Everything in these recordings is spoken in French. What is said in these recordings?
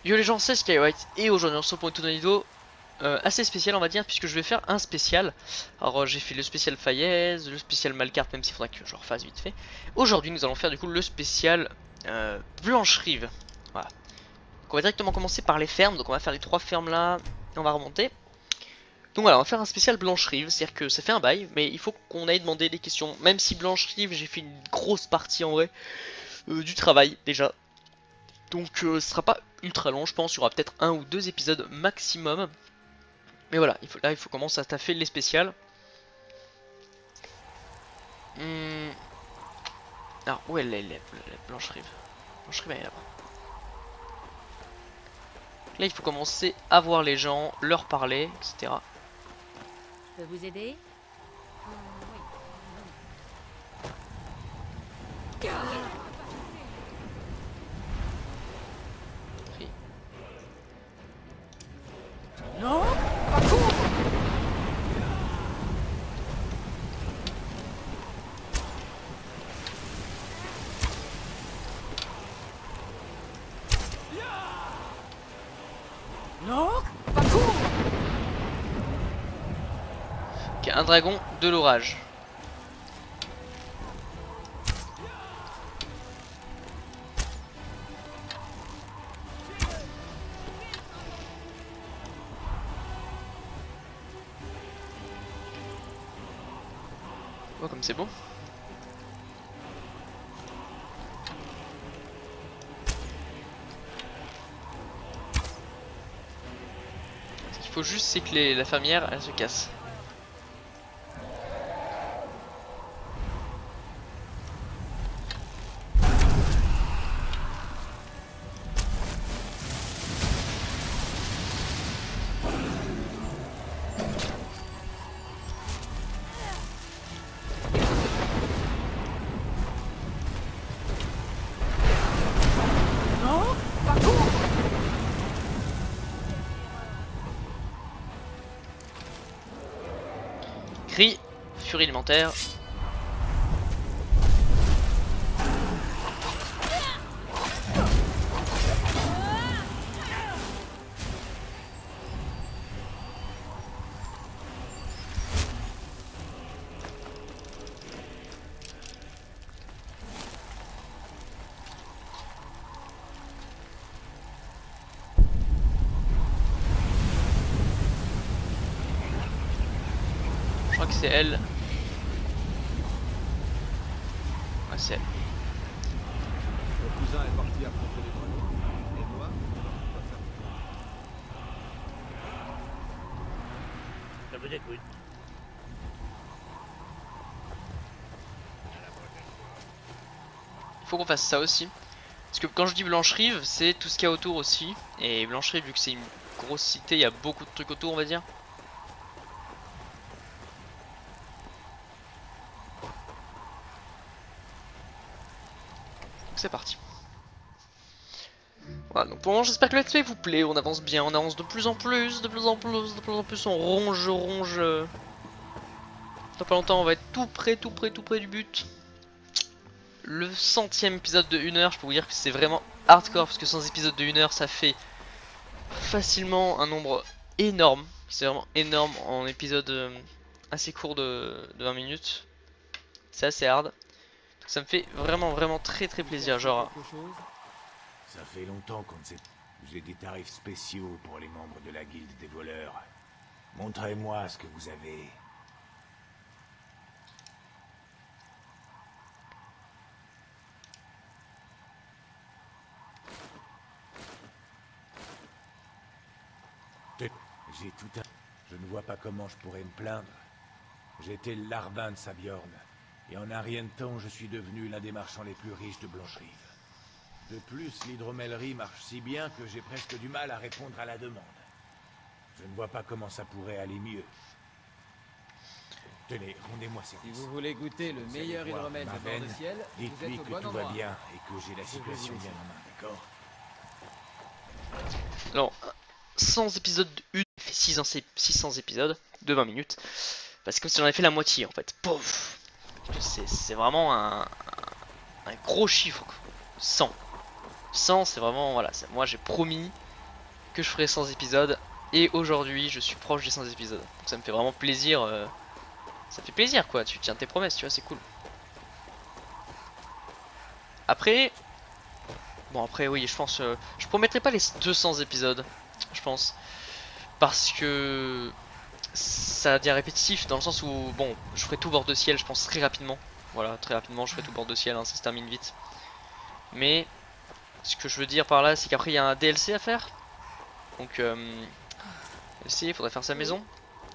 Yo les gens, c'est Skywhite et aujourd'hui on se retrouve pour une tournée vidéo assez spéciale on va dire, puisque je vais faire un spécial. Alors j'ai fait le spécial Fayez, le spécial Malcart, même s'il faudra que je refasse vite fait. Aujourd'hui nous allons faire du coup le spécial Blancherive. Voilà. Donc on va directement commencer par les fermes, donc on va faire les 3 fermes là et on va remonter. Donc voilà, on va faire un spécial Blancherive, c'est-à-dire que ça fait un bail, mais il faut qu'on aille demander des questions. Même si Blancherive, j'ai fait une grosse partie en vrai du travail déjà. Donc ce sera pas ultra long, je pense, il y aura peut-être 1 ou 2 épisodes maximum. Mais voilà, là il faut commencer à taffer les spéciales. Alors où elle est, la Blancherive? Blancherive elle est là-bas. Là il faut commencer à voir les gens, leur parler, etc. Je peux vous aider? Oui. Non. Non. Ok, un dragon, de l'orage. Oh comme c'est beau. Ce qu'il faut juste c'est que la fermière elle se casse. Cri, furie élémentaire. Je crois que c'est elle. Ouais, c'est elle. Mon cousin est parti affronter les dragons. Et moi, Je vous écoute. Il faut qu'on fasse ça aussi. Parce que quand je dis Blancherive, c'est tout ce qu'il y a autour aussi. Et Blancherive, vu que c'est une grosse cité, il y a beaucoup de trucs autour, on va dire. Donc c'est parti. Voilà, donc pour le moment j'espère que le let's play vous plaît, on avance bien, on avance de plus en plus, de plus en plus, de plus en plus, on ronge. Dans pas longtemps on va être tout près du but. Le 100e épisode de 1 heure, je peux vous dire que c'est vraiment hardcore, parce que 100 épisodes de 1 heure ça fait facilement un nombre énorme. C'est vraiment énorme en épisode assez court de 20 minutes. C'est assez hard. Donc ça me fait vraiment très plaisir, genre... Ça fait longtemps qu'on ne sait. J'ai des tarifs spéciaux pour les membres de la guilde des voleurs. Montrez-moi ce que vous avez. J'ai tout un... Je ne vois pas comment je pourrais me plaindre. J'étais le larbin de Sabjorn. Et en un rien de temps, je suis devenu l'un des marchands les plus riches de Blancherive. De plus, l'hydromellerie marche si bien que j'ai presque du mal à répondre à la demande. Je ne vois pas comment ça pourrait aller mieux. Tenez, rendez-moi service. si vous voulez goûter le meilleur hydromel de bord de ciel, vous dites-lui êtes au que bon tout endroit. va bien et que j'ai la situation bien en main, d'accord? Alors, 100 épisodes de 1, fait 600 épisodes de 20 minutes. Parce que comme si j'en avais fait la moitié en fait. Pouf. C'est vraiment un gros chiffre. 100. 100 c'est vraiment, voilà, moi j'ai promis que je ferais 100 épisodes. Et aujourd'hui je suis proche des 100 épisodes. Donc ça me fait vraiment plaisir. Ça fait plaisir quoi, tu tiens tes promesses, tu vois, c'est cool. Après... Bon après oui, je pense... je promettrai pas les 200 épisodes, je pense. Parce que... ça devient répétitif dans le sens où, bon, je ferai tout bord de ciel, je pense très rapidement. Voilà, très rapidement, je ferai tout bord de ciel, hein, ça se termine vite. Mais, ce que je veux dire par là, c'est qu'après il y a un DLC à faire. Donc, DLC, il faudrait faire sa maison.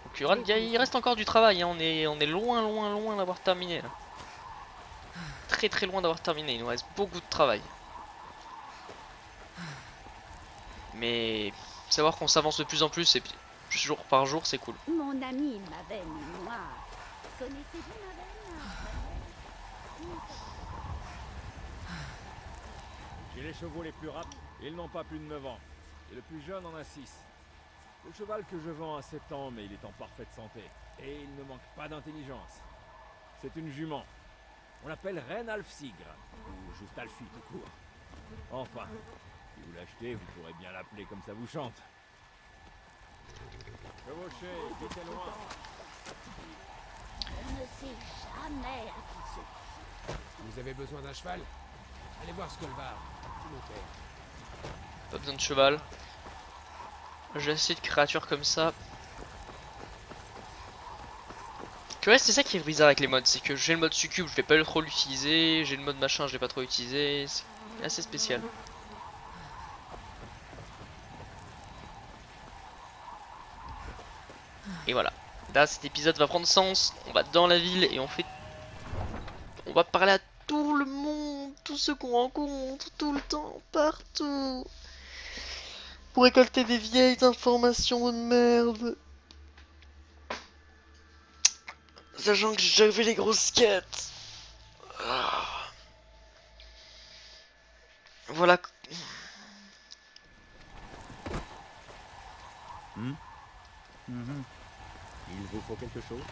Donc il reste encore du travail, hein, on est loin d'avoir terminé. Là. Très très loin d'avoir terminé, il nous reste beaucoup de travail. Mais, savoir qu'on s'avance de plus en plus, et puis, jour par jour, c'est cool. Mon ami Mavenne Noire. Connaissez-vous Mavenne? J'ai les chevaux les plus rapides. Ils n'ont pas plus de 9 ans. Et le plus jeune en a 6. Le cheval que je vends a 7 ans, mais il est en parfaite santé. Et il ne manque pas d'intelligence. C'est une jument. On l'appelle Reine Alfsigre, ou juste Alfie tout court. Enfin, si vous l'achetez, vous pourrez bien l'appeler comme ça vous chante. Chevauchez, quittez loin. On ne sait jamais à qui se fie. Vous avez besoin d'un cheval? Allez voir Skolvar, c'est mon père. Pas besoin de cheval. J'ai assez de créatures comme ça. Que ouais, c'est ça qui est bizarre avec les mods, c'est que j'ai le mode succube, je vais pas trop l'utiliser, j'ai le mode machin, je vais pas trop utiliser, c'est assez spécial. Et voilà, là cet épisode va prendre sens, on va dans la ville et on va parler à tout le monde, tous ceux qu'on rencontre, tout le temps, partout. Pour récolter des vieilles informations de merde. Sachant que j'ai fait les grosses quêtes. Voilà. Il vous faut quelque chose?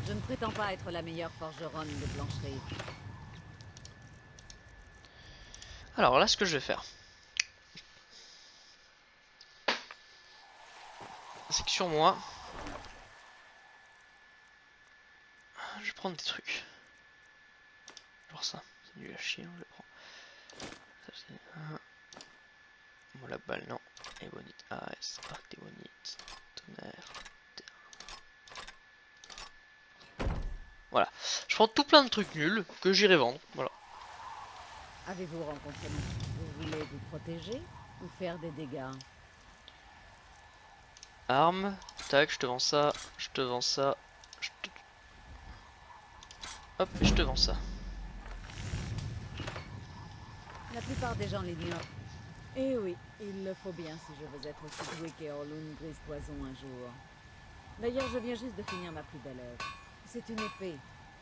Je ne prétends pas être la meilleure forgeronne de Blancherie. Alors là, ce que je vais faire, c'est que sur moi, je vais prendre des trucs. Genre ça, c'est nul à chier, je le prends. Ça c'est un. Bon, la balle, non. Ebonite, AS, arc d'ébonite, tonnerre. Voilà, je prends tout plein de trucs nuls que j'irai vendre. Voilà. Avez-vous rencontré mon... Vous voulez vous protéger ou faire des dégâts? Arme, tac, je te vends ça, je te vends ça, hop, et je te vends ça. La plupart des gens l'ignorent. Eh oui, il le faut bien si je veux être aussi doué qu'Eorlund Grise Poison un jour. D'ailleurs, je viens juste de finir ma plus belle œuvre. C'est une épée.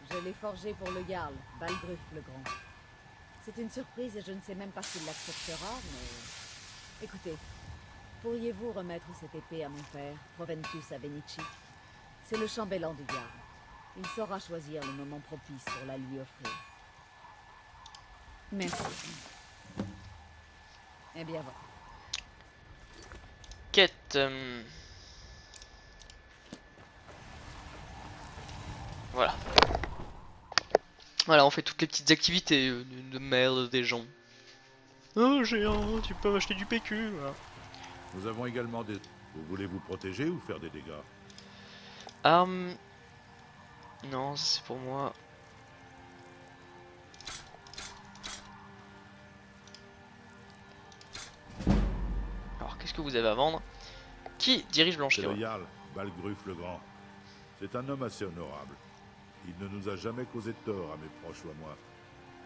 Je l'ai forgée pour le Jarl, Balgruf le Grand. C'est une surprise et je ne sais même pas s'il l'acceptera, mais... Écoutez, pourriez-vous remettre cette épée à mon père, Proventus Avenici? C'est le chambellan du Jarl. Il saura choisir le moment propice pour la lui offrir. Merci. Eh bien, voilà. Quête. Voilà. Voilà, on fait toutes les petites activités de merde des gens. Oh géant, tu peux m'acheter du PQ. Voilà. Nous avons également des... Vous voulez vous protéger ou faire des dégâts? Arme. Non, c'est pour moi. Alors, qu'est-ce que vous avez à vendre? Qui dirige C'est Blancherie? le Jarl, Balgruf le Grand. C'est un homme assez honorable. Il ne nous a jamais causé de tort à mes proches ou à moi.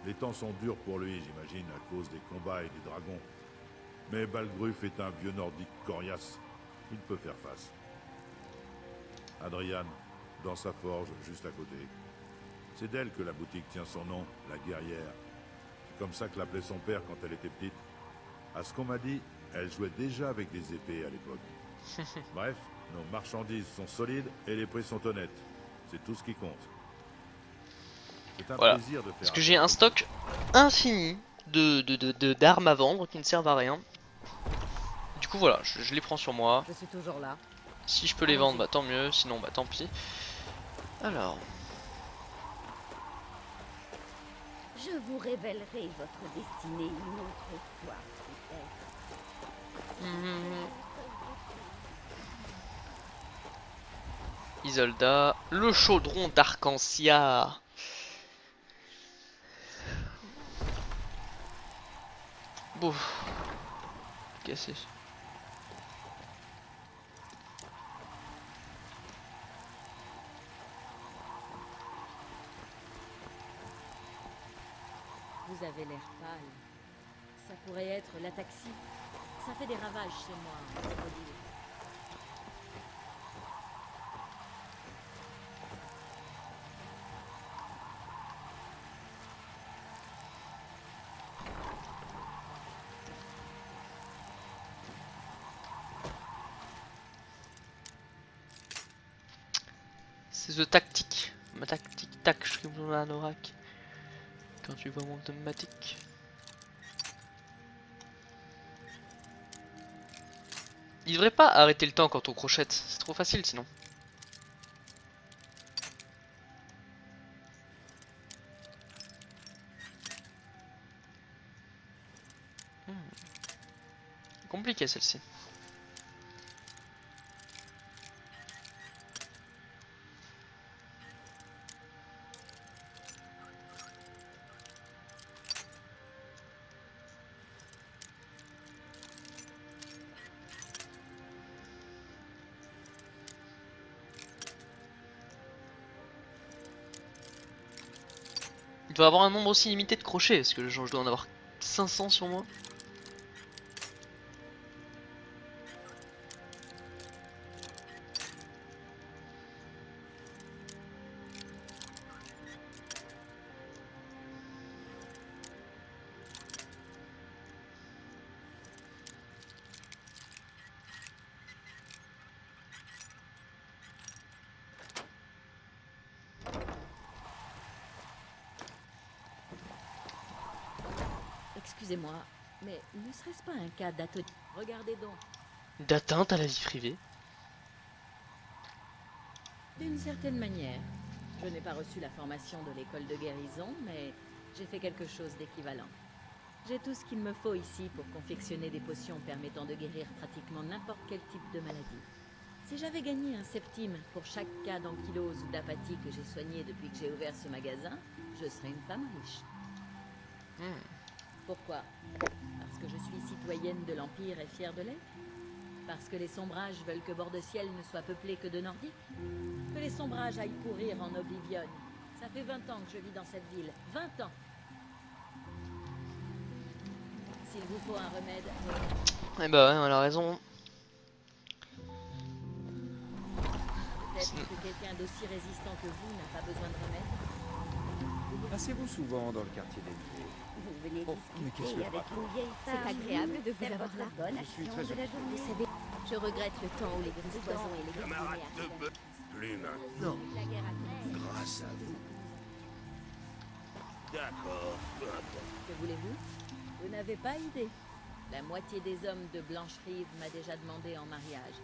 Les temps sont durs pour lui, j'imagine, à cause des combats et des dragons. Mais Balgruf est un vieux nordique coriace. Il peut faire face. Adriane, dans sa forge, juste à côté. C'est d'elle que la boutique tient son nom, la guerrière. C'est comme ça que l'appelait son père quand elle était petite. À ce qu'on m'a dit, elle jouait déjà avec des épées à l'époque. Bref, Nos marchandises sont solides et les prix sont honnêtes. C'est tout ce qui compte. C'est un Voilà. plaisir de faire. Parce que j'ai un stock infini d'armes à vendre qui ne servent à rien. Du coup voilà, je les prends sur moi. Je suis toujours là. Si je peux les vendre, bah tant mieux, sinon bah tant pis. Alors, Je vous révélerai votre destinée une autre fois, peut-être. Isolda, le chaudron d'Arcancia. Bon, cassé. Vous avez l'air pâle. Ça pourrait être l'ataxie. Ça fait des ravages chez moi, c'est pas dire. C'est The Tactique. Ma tactique, tac, je suis un oracle. Quand tu vois mon automatique. Il devrait pas arrêter le temps quand on crochette, c'est trop facile sinon. Compliqué celle-ci. Il doit avoir un nombre aussi limité de crochets, parce que genre, je dois en avoir 500 sur moi. Excusez-moi, mais ne serait-ce pas un cas d'atelier? Regardez donc. D'atteinte à la vie privée. D'une certaine manière. Je n'ai pas reçu la formation de l'école de guérison, mais j'ai fait quelque chose d'équivalent. J'ai tout ce qu'il me faut ici pour confectionner des potions permettant de guérir pratiquement n'importe quel type de maladie. Si j'avais gagné un septime pour chaque cas d'ankylose ou d'apathie que j'ai soigné depuis que j'ai ouvert ce magasin, je serais une femme riche. Pourquoi? Parce que je suis citoyenne de l'Empire et fière de l'être? Parce que les sombrages veulent que Bord-de-Ciel ne soit peuplé que de Nordiques? Que les sombrages aillent pourrir en Oblivion? Ça fait 20 ans que je vis dans cette ville. 20 ans! S'il vous faut un remède... Eh bah ouais, elle a raison. Peut-être que quelqu'un d'aussi résistant que vous n'a pas besoin de remède? Passez-vous souvent dans le quartier des Nuées? Vous venez Oh, mais qu'est-ce discuter que- avec une vieille C'est femme. agréable de vous C'est avoir votre là. bonne Je suis action très de la journée. Vous savez, je regrette le temps où les gris poisons et les Camarade de gardiens bœuf. Plus maintenant. la guerre a commencé. Grâce à vous. D'accord, peu importe. Que voulez-vous? Vous n'avez pas idée. La moitié des hommes de Blancherive m'a déjà demandé en mariage.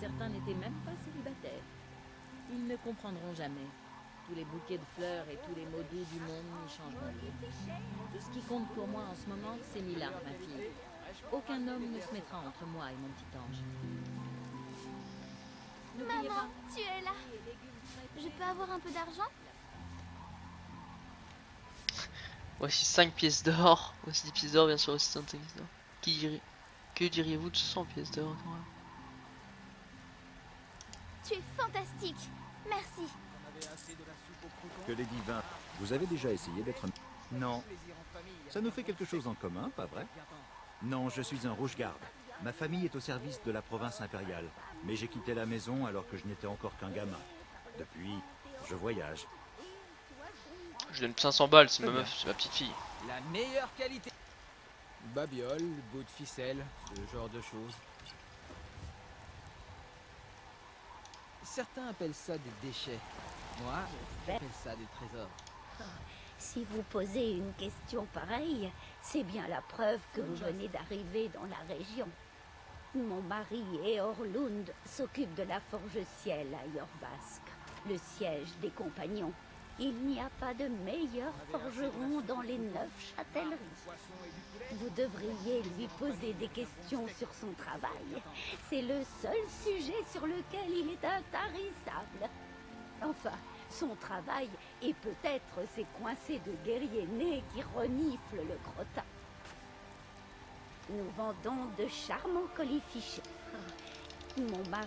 Certains n'étaient même pas célibataires. Ils ne comprendront jamais. Tous les bouquets de fleurs et tous les mots doux du monde n'y changeront rien. Tout ce qui compte pour moi en ce moment, c'est Mila, ma fille. Aucun homme ne se mettra entre moi et mon petit ange. N'oubliez Maman, pas, tu es là. Je peux avoir un peu d'argent? Voici 5 pièces d'or. Voici 10 pièces d'or, bien sûr, aussi 5 pièces d'or. Que diriez-vous de 100 pièces d'or? Tu es fantastique. Merci. Que les divins. Vous avez déjà essayé d'être... Non. Ça nous fait quelque chose en commun, pas vrai? Non, je suis un rouge-garde. Ma famille est au service de la province impériale. Mais j'ai quitté la maison alors que je n'étais encore qu'un gamin. Depuis, je voyage. Je donne 500 balles, c'est ma meuf, c'est ma petite fille. La meilleure qualité. Babiole, bout de ficelle, ce genre de choses. Certains appellent ça des déchets. Moi, j'appelle ça des trésors. Si vous posez une question pareille, c'est bien la preuve que vous venez d'arriver dans la région. Mon mari, Eorlund, s'occupe de la Forge Ciel à Jorvask, le siège des compagnons. Il n'y a pas de meilleur forgeron dans les 9 châtelleries. Vous devriez lui poser des questions sur son travail. C'est le seul sujet sur lequel il est intarissable. Enfin, son travail et peut-être ces coincés de guerriers nés qui reniflent le crottin. Nous vendons de charmants colis fichés. Mon mari,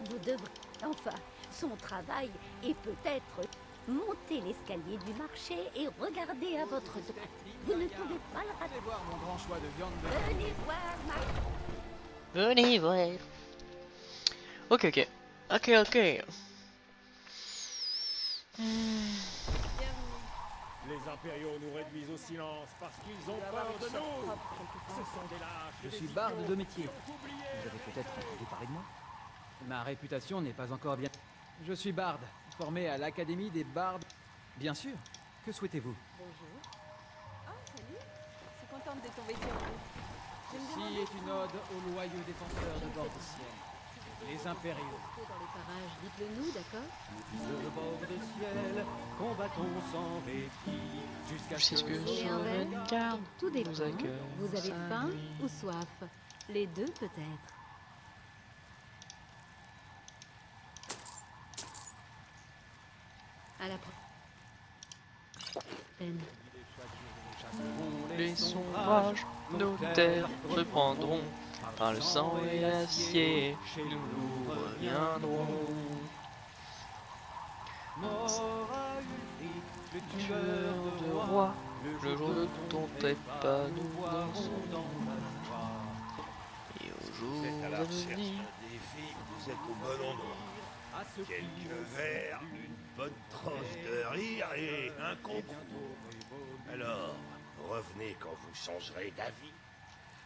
vous devrez... Enfin, son travail est peut-être... Montez l'escalier du marché et regardez à votre droite. Vous ne pouvez pas le rater. Venez voir mon grand choix de viande de... Venez voir ma... Venez voir. Ok, ok. Ok, ok. Les impériaux nous réduisent au silence parce qu'ils ont peur de nous. Ce sont des lâches. Je suis barde de métier. Vous avez peut-être entendu parler de moi? Ma réputation n'est pas encore bien... Je suis barde, formé à l'Académie des bardes. Bien sûr. Que souhaitez-vous? Bonjour. Ah, salut. Je suis contente de tomber sur vous. Ceci est une ode aux loyaux défenseurs de bord du ciel. Les impériaux. Dans les parages, dites-le nous, d'accord? Sur le bord du ciel, combattons sans répit jusqu'à C'est ce que Et je un verre? regarde. Tout dépend. Nous accueille. Vous avez faim ou soif? Les deux peut-être. À la prochaine. Les ombrages, nos terres reprendront. Par le sang et l'acier, nous reviendrons. Le tueur de roi, le jour de ton pas nous dansons. Et au jour Vous êtes à la de recherche venir. d'un défi, vous êtes au bon endroit. Quelques verres, une bonne tranche de rire et un concours. Alors, revenez quand vous changerez d'avis,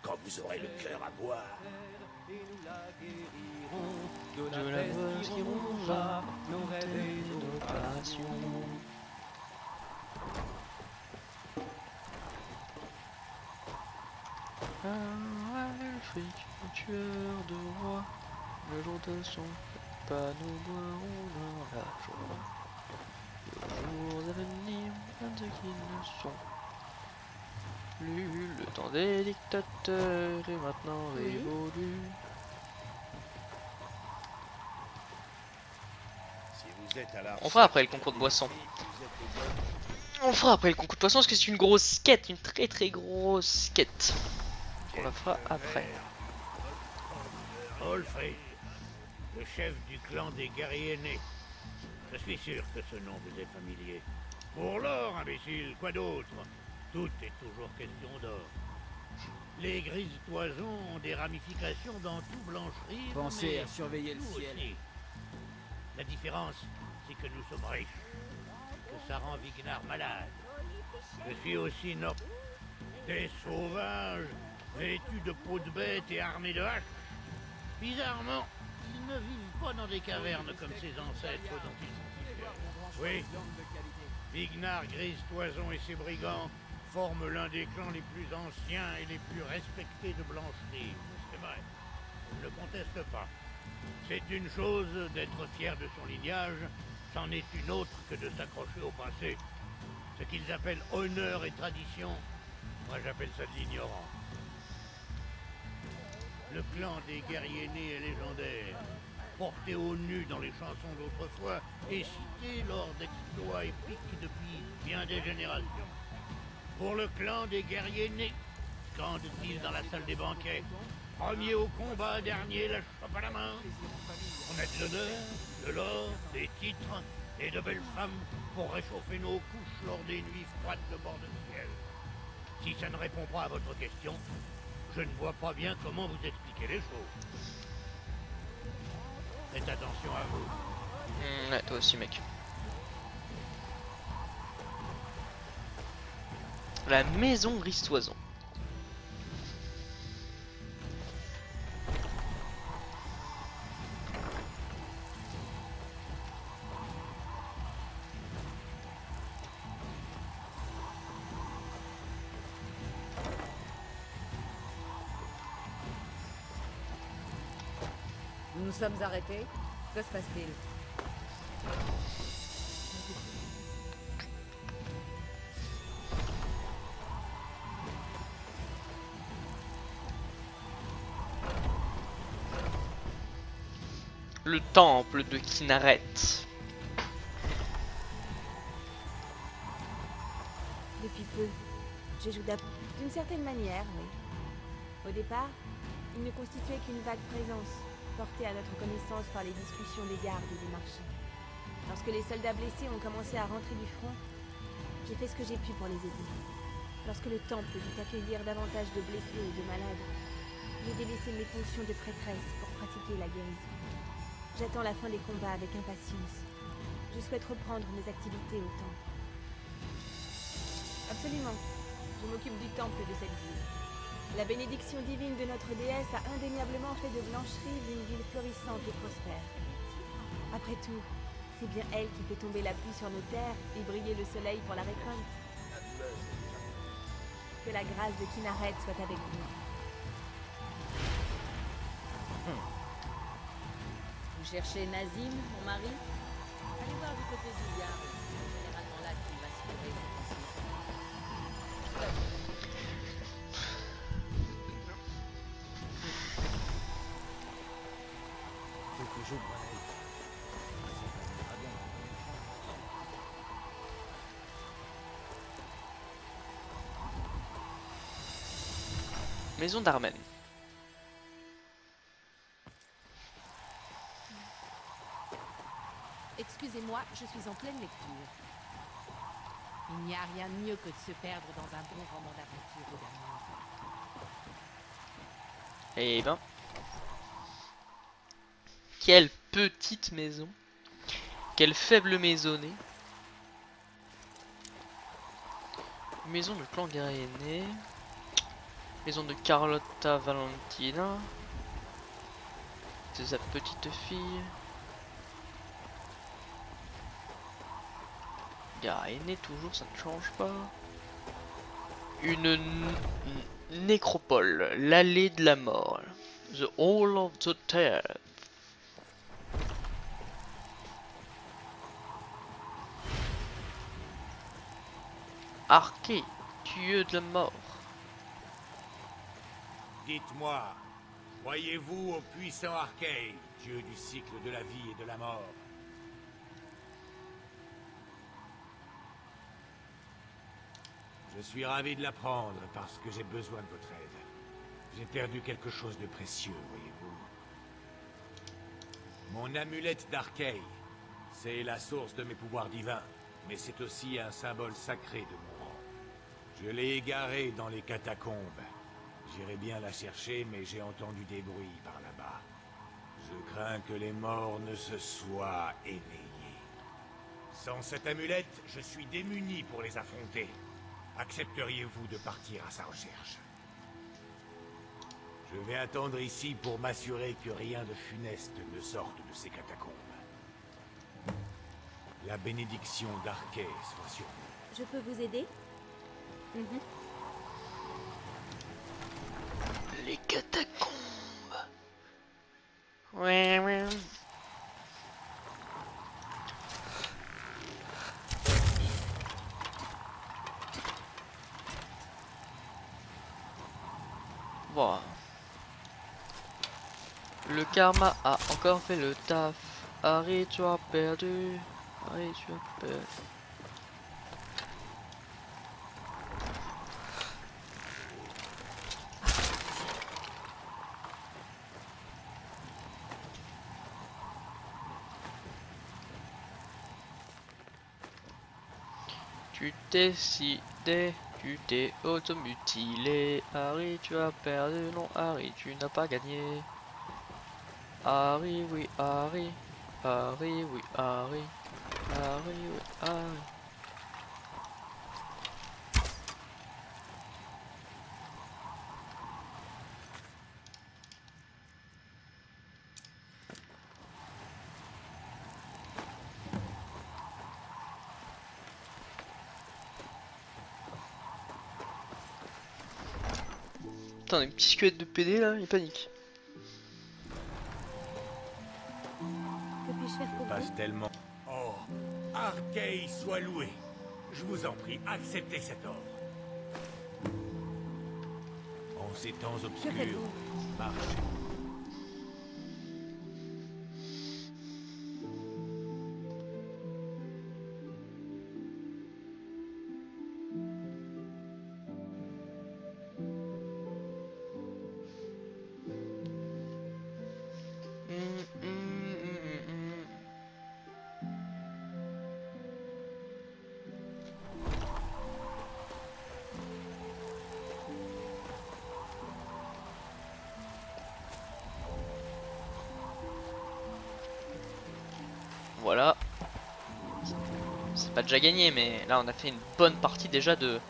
quand vous aurez le cœur à boire. De la voix qui ronge nos rêves et nos passions. Elfique, tueur de roi, le jour de son pas nous boirons dans la joie. Les jours à venir, de ceux qui ne sont plus, le temps des dictateurs est maintenant révolu. Si vous êtes à la On fera après le concours de boissons. On fera après le concours de poisson parce que c'est une grosse quête, une très très grosse quête. On la fera après. Olfrid, le chef du clan des guerriers nés. Je suis sûr que ce nom vous est familier. Pour l'or, imbécile, quoi d'autre? Tout est toujours question d'or. Les grises toisons ont des ramifications dans tout Blancherie. Pensez à surveiller le ciel. Aussi. La différence, c'est que nous sommes riches. Que ça rend Vignar malade. Je suis aussi noble. Des sauvages, vêtus de peaux de bête et armés de haches. Bizarrement, ils ne vivent pas dans des cavernes comme ses ancêtres dont ils sont si fiers. Oui, Vignar, Grise Toison et ses brigands forment l'un des clans les plus anciens et les plus respectés de Blancherie. C'est vrai, je ne le conteste pas. C'est une chose d'être fier de son lignage, c'en est une autre que de s'accrocher au passé. Ce qu'ils appellent honneur et tradition, moi j'appelle ça de l'ignorance. Le clan des guerriers nés est légendaire, porté au nu dans les chansons d'autrefois et cité lors d'exploits épiques depuis bien des générations. Pour le clan des guerriers nés, scandent-ils dans la salle des banquets, premier au combat, dernier la chope à la main. On a de l'honneur, de l'or, des titres et de belles femmes pour réchauffer nos couches lors des nuits froides de bord de ciel. Si ça ne répond pas à votre question, je ne vois pas bien comment vous expliquer les choses. Faites attention à vous. Ouais, toi aussi, mec. La maison Ristoison. Nous sommes arrêtés. Que se passe-t-il? Le temple de Kinaret. Depuis peu, je joue d'une certaine manière, oui. Au départ, il ne constituait qu'une vague présence, portée à notre connaissance par les discussions des gardes et des marchands. Lorsque les soldats blessés ont commencé à rentrer du front, j'ai fait ce que j'ai pu pour les aider. Lorsque le temple dut accueillir davantage de blessés et de malades, j'ai délaissé mes fonctions de prêtresse pour pratiquer la guérison. J'attends la fin des combats avec impatience. Je souhaite reprendre mes activités au temple. Absolument. Je m'occupe du temple de cette ville. La bénédiction divine de notre déesse a indéniablement fait de Blancherive une ville florissante et prospère. Après tout, c'est bien elle qui fait tomber la pluie sur nos terres et briller le soleil pour la récolte. Que la grâce de Kinaret soit avec vous. Vous cherchez Nazim, mon mari? Allez voir du côté du Yard. C'est généralement là qu'il va se trouver. Maison d'Armen. Excusez-moi, je suis en pleine lecture. Il n'y a rien de mieux que de se perdre dans un bon roman d'aventure ou d'amour. Eh ben. Quelle petite maison. Quelle faible maisonnée. Maison de clan guerrier. Maison de Carlotta Valentina. C'est sa petite fille. Gars aîné toujours, ça ne change pas. Une nécropole, l'allée de la mort. The Hall of the Dead. Arché, dieu de la mort. Dites-moi, croyez-vous au puissant Arkay, dieu du cycle de la vie et de la mort? Je suis ravi de l'apprendre parce que j'ai besoin de votre aide. J'ai perdu quelque chose de précieux, voyez-vous. Mon amulette d'Arkay, c'est la source de mes pouvoirs divins, mais c'est aussi un symbole sacré de mon rang. Je l'ai égaré dans les catacombes. J'irai bien la chercher, mais j'ai entendu des bruits par là-bas. Je crains que les morts ne se soient éveillés. Sans cette amulette, je suis démuni pour les affronter. Accepteriez-vous de partir à sa recherche? Je vais attendre ici pour m'assurer que rien de funeste ne sorte de ces catacombes. La bénédiction d'Arkay soit sur vous. Je peux vous aider? Les catacombes. Ouais, ouais. Bon. Le karma a encore fait le taf. Harry, tu as perdu. Harry, tu as perdu. Tu t'es décidé, tu t'es automutilé. Harry, tu as perdu. Non, Harry, tu n'as pas gagné. Harry, oui, Harry. Harry, oui, Harry. Harry, oui, Harry. Putain, un petit squelette de PD là, il panique. pour passe vous. tellement... Oh, Arkay soit loué. Je vous en prie, acceptez cet ordre. En ces temps obscurs, faites-vous? marchez. Voilà. C'est pas déjà gagné, mais là on a fait une bonne partie déjà de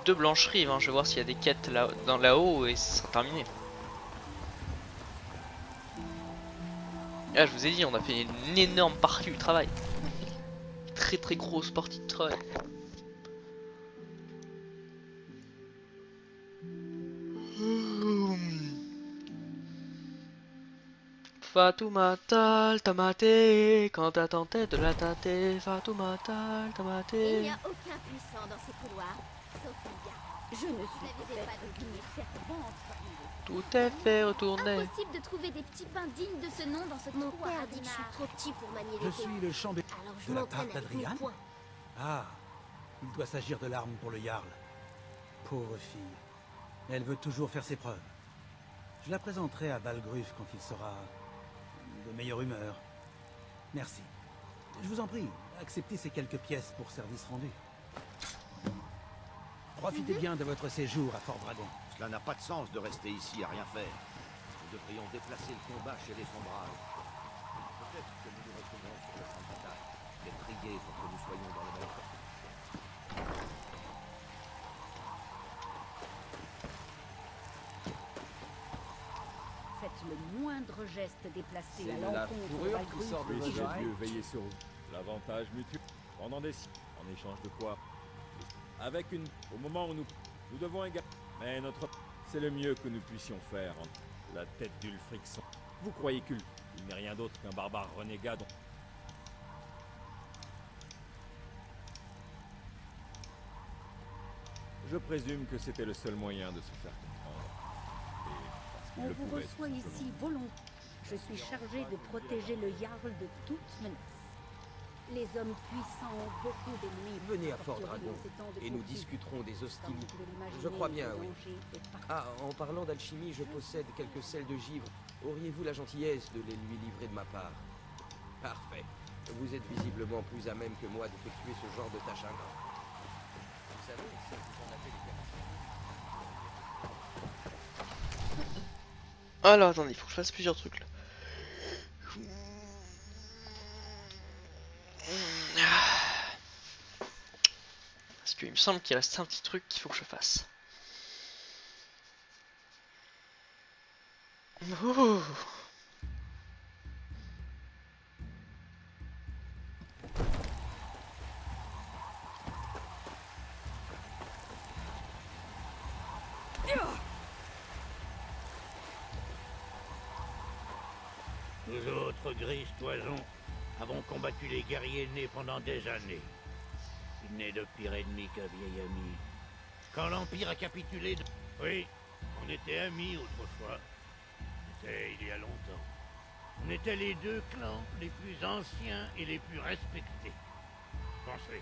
Blancherive. Hein. Je vais voir s'il y a des quêtes là-haut et ce sera terminé. Là je vous ai dit, on a fait une énorme partie du travail. Très grosse partie de travail. Fatoumata, t'as maté, quand t'as tenté de la tâter, Fatoumata, t'as Il maté. n'y a aucun puissant dans ces couloirs, sauf Mia. Je ne suis N'abusez peut-être pas de qu'une lui. servante. Tout est fait retourner. Impossible de trouver des petits pains dignes de ce nom dans ce Mon trou à père dit que je suis radinard. trop petit pour manier Je l'épée. suis le chambé Alors je de la m'entraîne tarte avec mes d'Adriane. poings. Ah, il doit s'agir de l'arme pour le Jarl. Pauvre fille. Elle veut toujours faire ses preuves. Je la présenterai à Balgruf quand il sera de meilleure humeur. Merci. Je vous en prie, acceptez ces quelques pièces pour service rendu. Profitez bien de votre séjour à Fort Dragon. Cela n'a pas de sens de rester ici à rien faire. Nous devrions déplacer le combat chez les Sombrages. Peut-être que nous nous retrouverons sur le champ de bataille. Mais priez pour que nous soyons dans le meilleur. Faites le moindre geste déplacé C'est à de la l'encontre de fourrure Balgruf. qui sort de vos oreilles. Veillez sur vous. L'avantage mutuel. Pendant des siècles, en échange de quoi? Avec une... Au moment où nous devons également... Mais notre... C'est le mieux que nous puissions faire. La tête d'Ulfric sans... Vous croyez qu'il n'est rien d'autre qu'un barbare renégat dont... Je présume que c'était le seul moyen de se faire comprendre. Et parce qu'il On le vous pouvait, reçoit tout ici simplement. volontairement. Je suis chargée de protéger le Jarl de toute menace. Les hommes puissants ont beaucoup d'ennemis. Venez à Fort Fortiori Dragon en ces temps de et nous conflit. discuterons des Comme hostilités. vous pouvez l'imaginer, Je crois bien, le oui. danger est partout. Ah, en parlant d'alchimie, je possède quelques sels de givre. Auriez-vous la gentillesse de les lui livrer de ma part? Parfait. Vous êtes visiblement plus à même que moi d'effectuer ce genre de tâche ingrate. Vous savez, ça vous en avez les Alors attendez, il faut que je fasse plusieurs trucs là. Parce qu'il me semble qu'il reste un petit truc qu'il faut que je fasse. Ouh. Nous autres grises toisons avons combattu les guerriers nés pendant des années. Il n'est de pire ennemi qu'un vieil ami. Quand l'Empire a capitulé... Oui, on était amis autrefois. C'était il y a longtemps. On était les deux clans les plus anciens et les plus respectés. Pensez,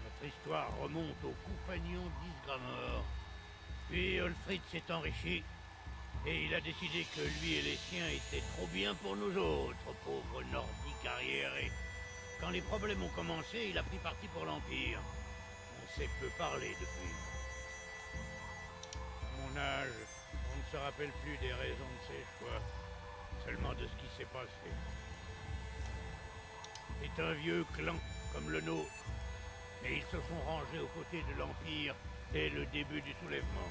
notre histoire remonte aux compagnons d'Isgramor. Puis Olfrid s'est enrichi et il a décidé que lui et les siens étaient trop bien pour nous autres, pauvres nordiques arriérés. Quand les problèmes ont commencé, il a pris parti pour l'Empire. On s'est peu parlé depuis. À mon âge, on ne se rappelle plus des raisons de ses choix, seulement de ce qui s'est passé. C'est un vieux clan, comme le nôtre, et ils se sont rangés aux côtés de l'Empire dès le début du soulèvement.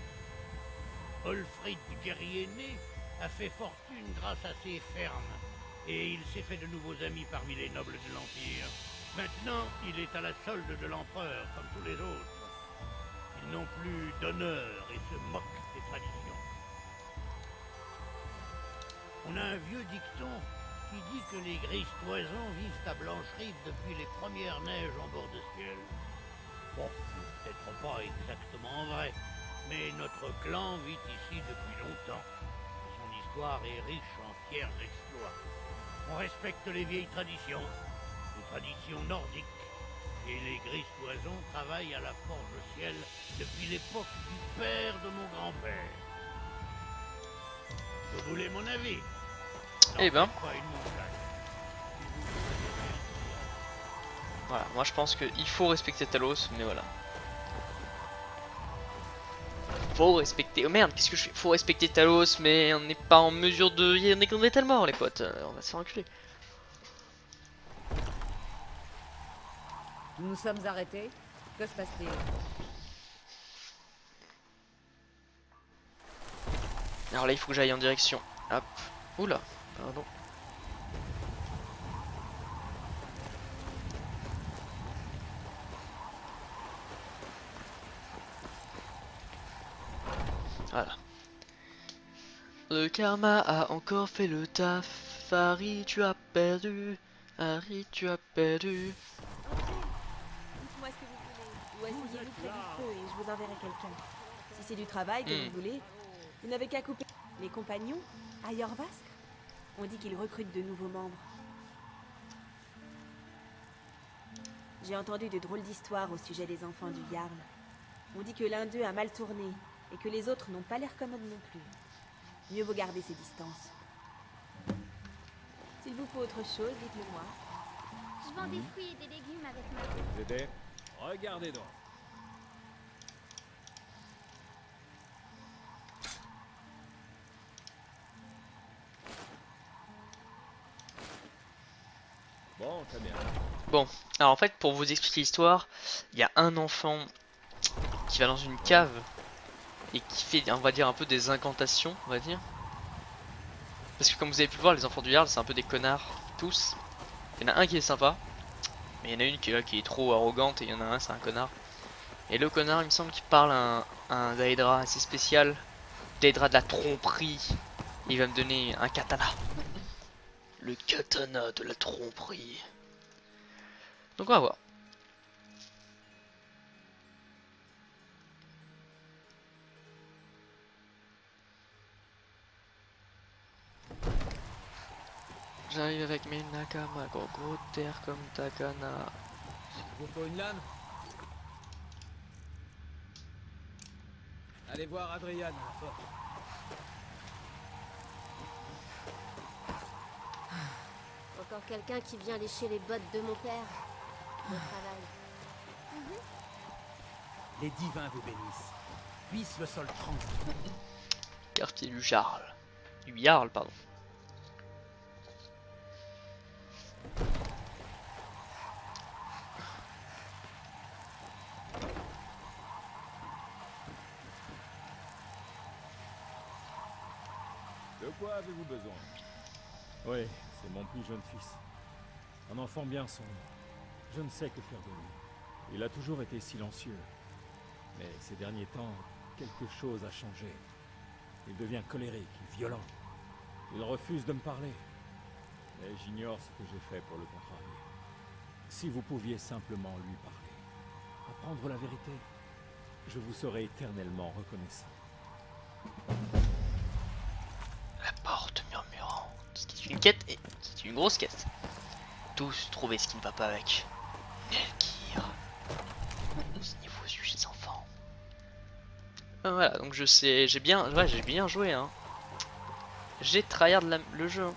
Olfrid, guerrier né, a fait fortune grâce à ses fermes, et il s'est fait de nouveaux amis parmi les nobles de l'Empire. Maintenant, il est à la solde de l'empereur, comme tous les autres. Ils n'ont plus d'honneur et se moquent des traditions. On a un vieux dicton qui dit que les grises toisons vivent à Blancherive depuis les premières neiges en bord de ciel. Bon, peut-être pas exactement vrai, mais notre clan vit ici depuis longtemps. Son histoire est riche en fiers exploits. On respecte les vieilles traditions, les traditions nordiques. Et les grises toisons travaillent à la forge au ciel depuis l'époque du père de mon grand-père. Vous voulez mon avis? Eh ben. Pas une montagne. Voilà, moi je pense qu'il faut respecter Talos, mais voilà. Faut respecter... Oh merde, qu'est-ce que je fais? Faut respecter Talos, mais on n'est pas en mesure de... On est tellement mort les potes, on va se faire enculer. Nous nous sommes arrêtés. Que se passe-t-il? Alors là il faut que j'aille en direction. Hop. Oula, pardon. Voilà. Le karma a encore fait le taf. Harry, tu as perdu. Harry, tu as perdu. Dites-moi ce que vous voulez. Ou asseyez-vous près du feu et je vous enverrai quelqu'un. Si c'est du travail que vous voulez, vous n'avez qu'à couper. Les compagnons, à Jorvask, on dit qu'ils recrutent de nouveaux membres. J'ai entendu de drôles d'histoires au sujet des enfants du Jarl. On dit que l'un d'eux a mal tourné et que les autres n'ont pas l'air commodes non plus. Mieux vaut garder ses distances. S'il vous faut autre chose, dites-le moi. Je vends des fruits et des légumes avec ma... Vous aider? Regardez donc. Bon, très bien. Bon, alors en fait pour vous expliquer l'histoire, il y a un enfant qui va dans une cave et qui fait, on va dire, un peu des incantations, on va dire. Parce que comme vous avez pu le voir, les enfants du Jarl, c'est un peu des connards, tous. Il y en a un qui est sympa, mais il y en a une qui est là, qui est trop arrogante, et il y en a un, c'est un connard. Et le connard, il me semble qu'il parle à un Daedra assez spécial, Daedra de la tromperie. Il va me donner un katana. Le katana de la tromperie. Donc on va voir. J'arrive avec mes nakama, gros terre comme Takana. Il vous faut une lame? Allez voir Adrian à la porte. Encore quelqu'un qui vient lécher les bottes de mon père. Bon travail. Les divins vous bénissent. Puisse le sol tranquille. Quartier du Jarl. Du Jarl, pardon. De quoi avez-vous besoin? Oui, c'est mon plus jeune fils. Un enfant bien sombre. Je ne sais que faire de lui. Il a toujours été silencieux. Mais ces derniers temps, quelque chose a changé. Il devient colérique et violent. Il refuse de me parler. Mais j'ignore ce que j'ai fait pour le contrarier. Si vous pouviez simplement lui parler, apprendre la vérité, je vous serai éternellement reconnaissant. La porte murmurante, ce qui est une quête et qui est une grosse quête. Tous trouver ce qui ne va pas avec Nelkir. Ce niveau sujet des enfants. Ah, voilà, donc je sais, j'ai bien joué hein. J'ai tryhard le jeu.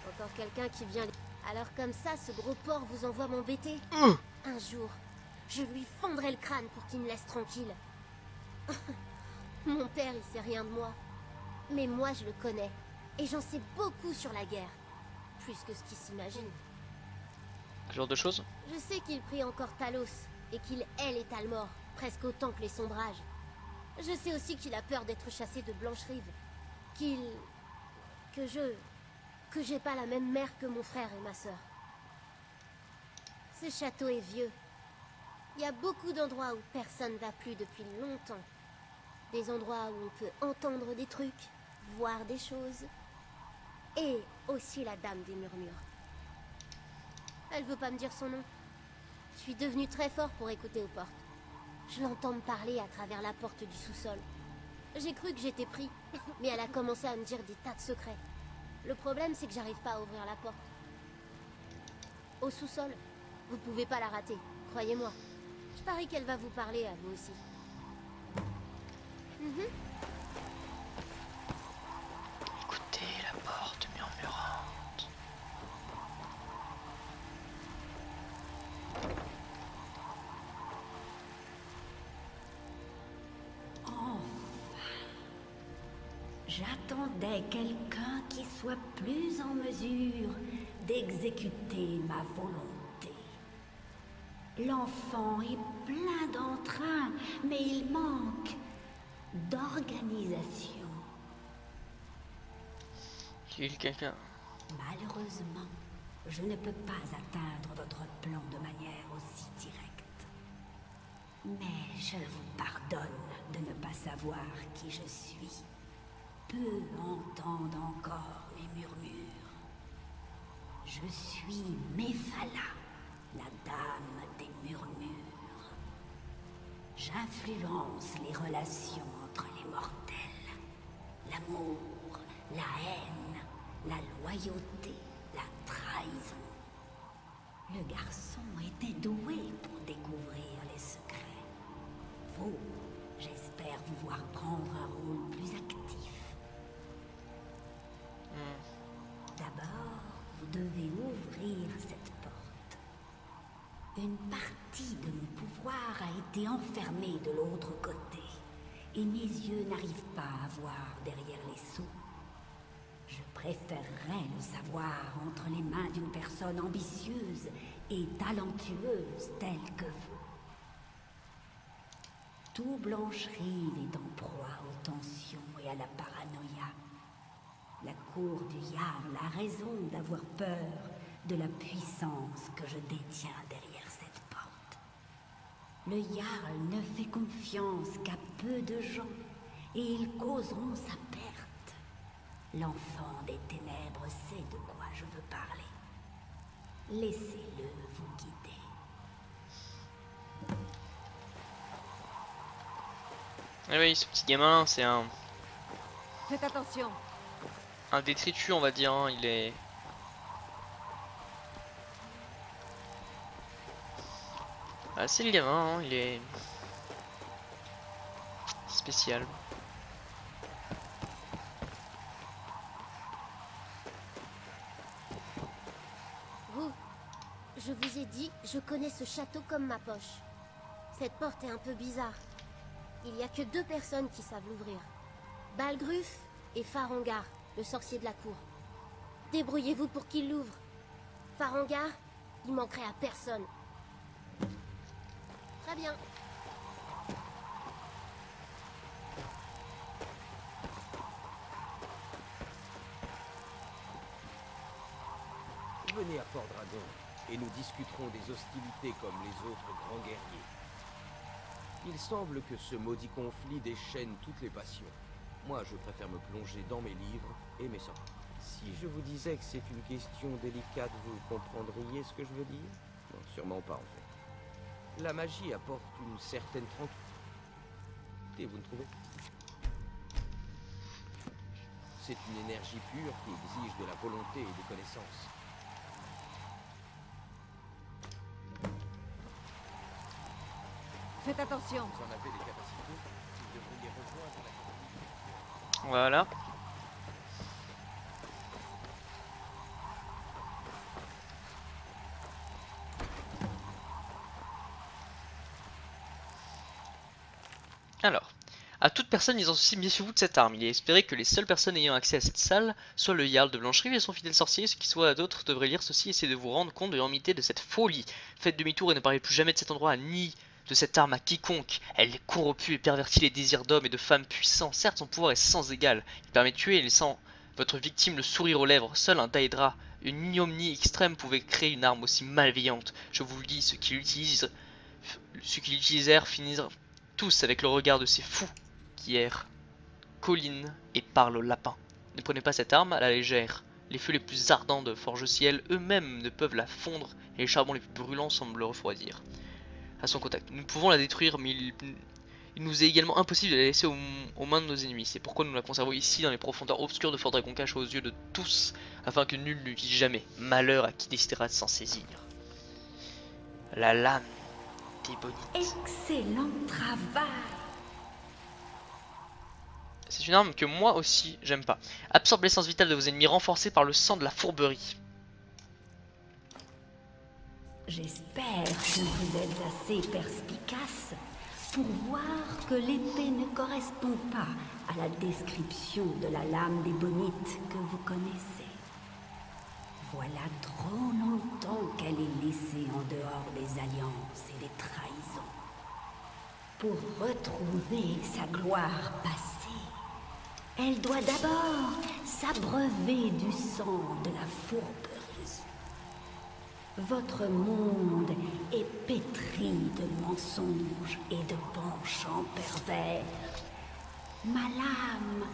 Encore quelqu'un qui vient... Alors comme ça, ce gros porc vous envoie m'embêter? Un jour, je lui fendrai le crâne pour qu'il me laisse tranquille. Mon père, il sait rien de moi. Mais moi, je le connais. Et j'en sais beaucoup sur la guerre. Plus que ce qu'il s'imagine. Ce genre de choses. Je sais qu'il prie encore Talos. Et qu'il hait les Talmor. Presque autant que les sombrages. Je sais aussi qu'il a peur d'être chassé de Blancherive. Que j'ai pas la même mère que mon frère et ma sœur. Ce château est vieux. Il y a beaucoup d'endroits où personne va plus depuis longtemps. Des endroits où on peut entendre des trucs, voir des choses. Et aussi la dame des murmures. Elle veut pas me dire son nom. Je suis devenu très fort pour écouter aux portes. Je l'entends me parler à travers la porte du sous-sol. J'ai cru que j'étais pris, mais elle a commencé à me dire des tas de secrets. Le problème, c'est que j'arrive pas à ouvrir la porte. Au sous-sol, vous pouvez pas la rater, croyez-moi. Je parie qu'elle va vous parler à vous aussi. Écoutez la porte murmurante. Enfin, j'attendais quelqu'un qui soit plus en mesure d'exécuter ma volonté. L'enfant est plein d'entrain, mais il manque d'organisation. Quelqu'un. Malheureusement, je ne peux pas atteindre votre plan de manière aussi directe. Mais je vous pardonne de ne pas savoir qui je suis. Peu entendent encore mes murmures. Je suis Mephala, la dame des murmures. J'influence les relations entre les mortels. L'amour, la haine, la loyauté, la trahison. Le garçon était doué pour découvrir les secrets. Vous, j'espère vous voir prendre un rôle plus actif. D'abord, vous devez ouvrir cette porte. Une partie de mon pouvoir a été enfermée de l'autre côté, et mes yeux n'arrivent pas à voir derrière les sceaux. Je préférerais le savoir entre les mains d'une personne ambitieuse et talentueuse telle que vous. Tout Blancherive est en proie aux tensions et à la paranoïa. La cour du Jarl a raison d'avoir peur de la puissance que je détiens derrière cette porte. Le Jarl ne fait confiance qu'à peu de gens, et ils causeront sa perte. L'enfant des ténèbres sait de quoi je veux parler. Laissez-le vous guider. Ah oui, ce petit gamin, c'est un Faites attention. détritus, on va dire, hein. Il est... Ah, c'est le gamin, hein. Il est... spécial. Vous, je vous ai dit, je connais ce château comme ma poche. Cette porte est un peu bizarre. Il n'y a que 2 personnes qui savent l'ouvrir. Balgruf et Farengar, le sorcier de la cour. Débrouillez-vous pour qu'il l'ouvre. Farengar, il manquerait à personne. Très bien. Venez à Fort Dragon, et nous discuterons des hostilités comme les autres grands guerriers. Il semble que ce maudit conflit déchaîne toutes les passions. Moi, je préfère me plonger dans mes livres et mes sorties. Si je vous disais que c'est une question délicate, vous comprendriez ce que je veux dire? Non, sûrement pas, en fait. La magie apporte une certaine tranquillité, vous ne trouvez? C'est une énergie pure qui exige de la volonté et des connaissances. Faites attention. Vous en avez les capacités, vous devriez rejoindre la... Voilà. Alors, à toute personne ayant ceci, méfiez-vous de cette arme. Il est espéré que les seules personnes ayant accès à cette salle soient le Jarl de Blancherive et son fidèle sorcier. Ce qui soit d'autres devraient lire ceci et essayer de vous rendre compte de l'enormité de cette folie. Faites demi-tour et ne parlez plus jamais de cet endroit ni de cette arme à quiconque. Elle corrompt et pervertit les désirs d'hommes et de femmes puissants. Certes, son pouvoir est sans égal. Il permet de tuer, laissant votre victime le sourire aux lèvres. Seul un Daedra, une ignominie extrême, pouvait créer une arme aussi malveillante. Je vous le dis, ceux qui l'utilisèrent finirent tous avec le regard de ces fous qui errent, collinent et parlent aux lapins. Ne prenez pas cette arme à la légère. Les feux les plus ardents de Forge-Ciel eux-mêmes ne peuvent la fondre et les charbons les plus brûlants semblent le refroidir à son contact. Nous pouvons la détruire, mais il nous est également impossible de la laisser aux mains de nos ennemis. C'est pourquoi nous la conservons ici dans les profondeurs obscures de Fort Dragon cachées aux yeux de tous, afin que nul n'utilise jamais. Malheur à qui décidera de s'en saisir. La lame d'ébonite. Excellent travail. C'est une arme que moi aussi j'aime pas. Absorbe l'essence vitale de vos ennemis renforcée par le sang de la fourberie. J'espère que vous êtes assez perspicace pour voir que l'épée ne correspond pas à la description de la lame d'ébonite que vous connaissez. Voilà trop longtemps qu'elle est laissée en dehors des alliances et des trahisons. Pour retrouver sa gloire passée, elle doit d'abord s'abreuver du sang de la fourberie. Votre monde est pétri de mensonges et de penchants pervers. Ma lame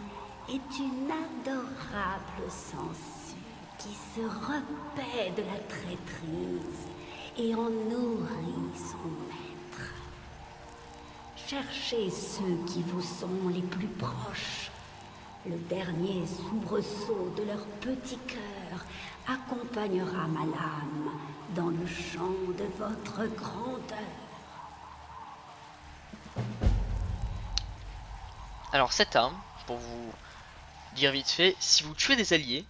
est une adorable sangsue qui se repaît de la traîtrise et en nourrit son maître. Cherchez ceux qui vous sont les plus proches. Le dernier soubresaut de leur petit cœur accompagnera ma lame dans le champ de votre grandeur. Alors cette arme, pour vous dire vite fait, si vous tuez des alliés,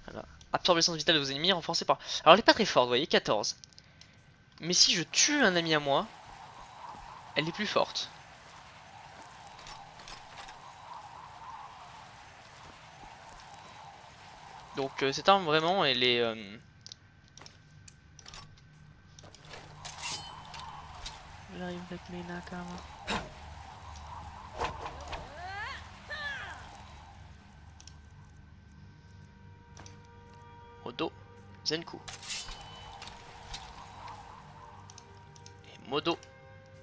voilà, absorbe l'essence vitale de vos ennemis renforcée par... Alors elle est pas très forte, vous voyez, 14. Mais si je tue un ami à moi, elle est plus forte. Donc cette arme vraiment elle est j'arrive avec mes nakama. Modo Zenku et Modo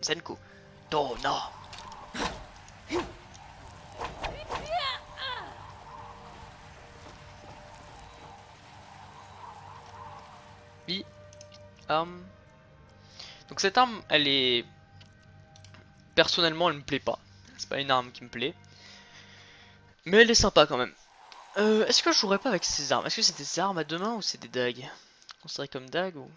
Zenku Dona. Arme. Donc cette arme, elle est... Personnellement, elle me plaît pas. C'est pas une arme qui me plaît. Mais elle est sympa quand même. Est-ce que je jouerais pas avec ces armes? Est-ce que c'est des armes à deux mains ou c'est des dagues? Considéré comme dagues ou...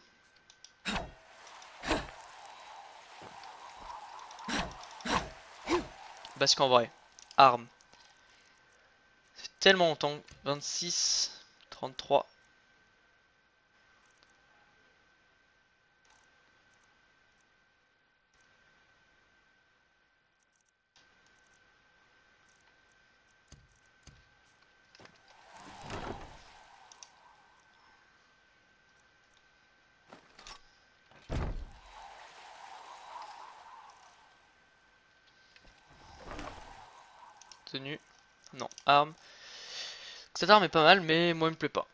Parce qu'en vrai, arme. Ça fait tellement longtemps. 26, 33... Tenue. Non, arme. Cette arme est pas mal, mais moi elle me plaît pas.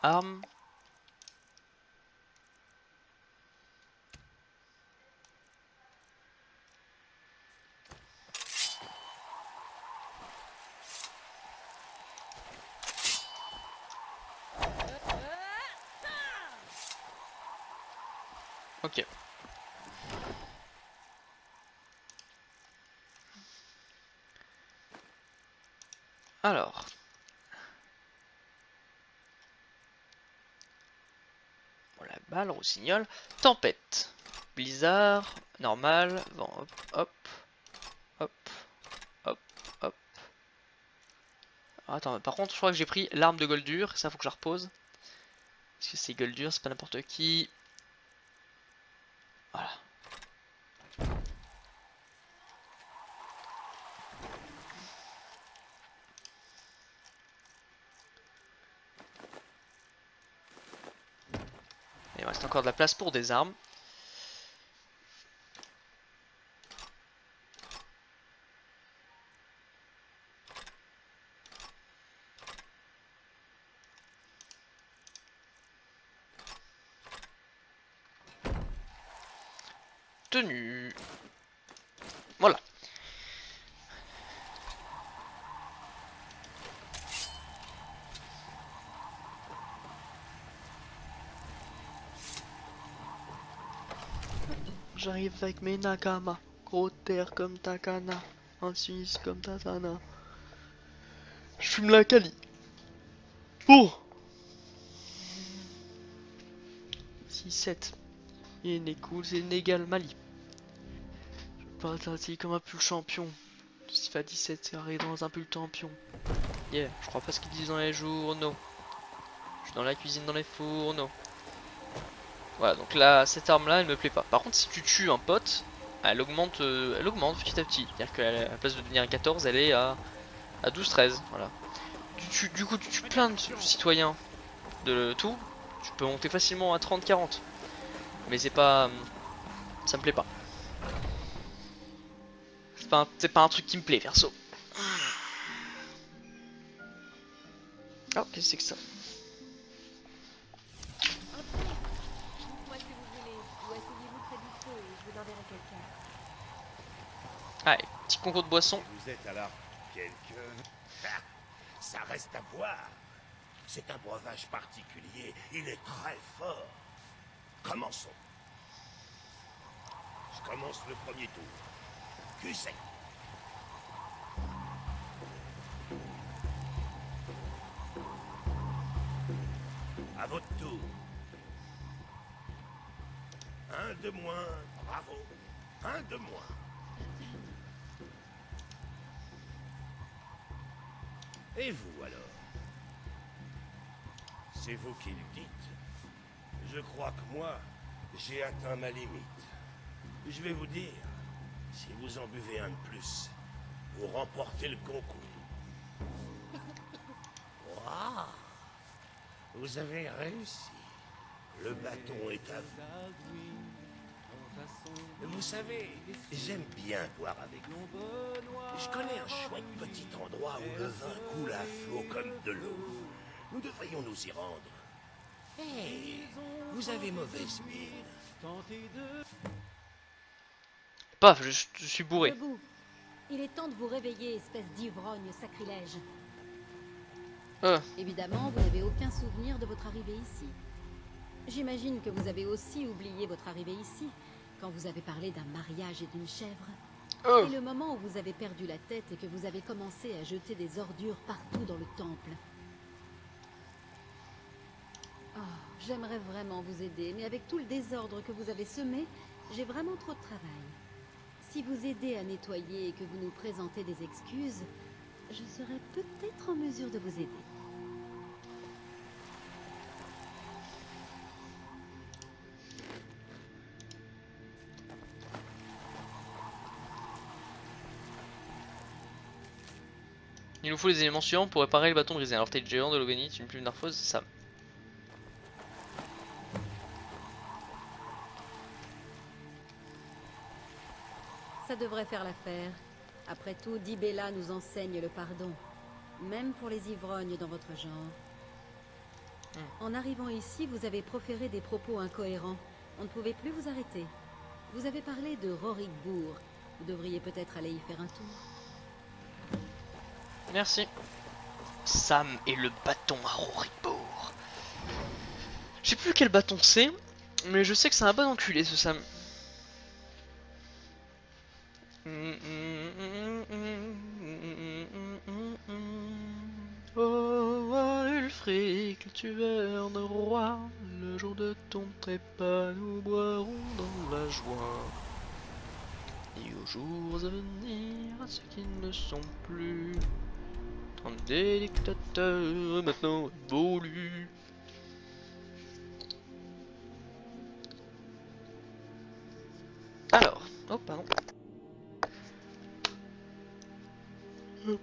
Arme. Ok. Alors. Bon, la balle, rossignol. Tempête. Blizzard. Normal. Vent. Hop. Hop. Hop. Hop. Hop. Attends, par contre, je crois que j'ai pris l'arme de Goldur. Ça, faut que je la repose. Parce que c'est Goldur, c'est pas n'importe qui. Voilà. Il reste encore de la place pour des armes. tenue. Voilà. J'arrive avec mes nakama, gros terre comme Takana, un Suisse comme Tatana. Je fume la Kali. Pour 6-7. Il est cool, c'est Négal Mali. Je parle comme un pull champion. FIFA 17, c'est arrivé dans un pull champion. Yeah, je crois pas ce qu'ils disent dans les journaux. Je suis dans la cuisine, dans les fourneaux. Voilà, donc là, cette arme là, elle me plaît pas. Par contre, si tu tues un pote, elle augmente petit à petit. C'est-à-dire qu'à la place de devenir un 14, elle est à 12-13. Voilà. Du coup, tu tues plein de citoyens de tout. Tu peux monter facilement à 30-40. Mais c'est pas. Ça me plaît pas. C'est pas un truc qui me plaît, perso. Oh, qu'est-ce que c'est que ça? Allez, petit concours de boissons. Vous êtes alors quelqu'un. Ça reste à voir. C'est un breuvage particulier. Il est très fort. Commençons. Je commence le premier tour. Cul sec. À votre tour. Un de moins. Bravo. Un de moins. Et vous alors? C'est vous qui le dites. Je crois que moi, j'ai atteint ma limite. Je vais vous dire, si vous en buvez un de plus, vous remportez le concours. Waouh! Vous avez réussi. Le bâton est à vous. Vous savez, j'aime bien boire avec vous. Je connais un chouette petit endroit où le vin coule à flot comme de l'eau. Nous devrions nous y rendre. Hé, vous avez mauvaise mine. Paf, je suis bourré. Debout. Il est temps de vous réveiller, espèce d'ivrogne sacrilège. Évidemment, vous n'avez aucun souvenir de votre arrivée ici. J'imagine que vous avez aussi oublié votre arrivée ici, quand vous avez parlé d'un mariage et d'une chèvre. Et le moment où vous avez perdu la tête et que vous avez commencé à jeter des ordures partout dans le temple. Oh, j'aimerais vraiment vous aider, mais avec tout le désordre que vous avez semé, j'ai vraiment trop de travail. Si vous aidez à nettoyer et que vous nous présentez des excuses, je serai peut-être en mesure de vous aider. Il nous faut les éléments suivants pour réparer le bâton brisé. Alors tête géant de l'Oganite, une plume d'arphose, ça. Ça devrait faire l'affaire. Après tout, Dibella nous enseigne le pardon. Même pour les ivrognes dans votre genre. En arrivant ici, vous avez proféré des propos incohérents. On ne pouvait plus vous arrêter. Vous avez parlé de Rorikbourg. Vous devriez peut-être aller y faire un tour. Merci. Sam et le bâton à Rorikbourg. Je sais plus quel bâton c'est, mais je sais que c'est un bon enculé ce Sam. Oh, Ulfric, le tueur de roi, le jour de ton trépas, nous boirons dans la joie. Et aux jours à venir, à ceux qui ne sont plus, des dictateurs maintenant évoluent. Alors, oh pardon. Vous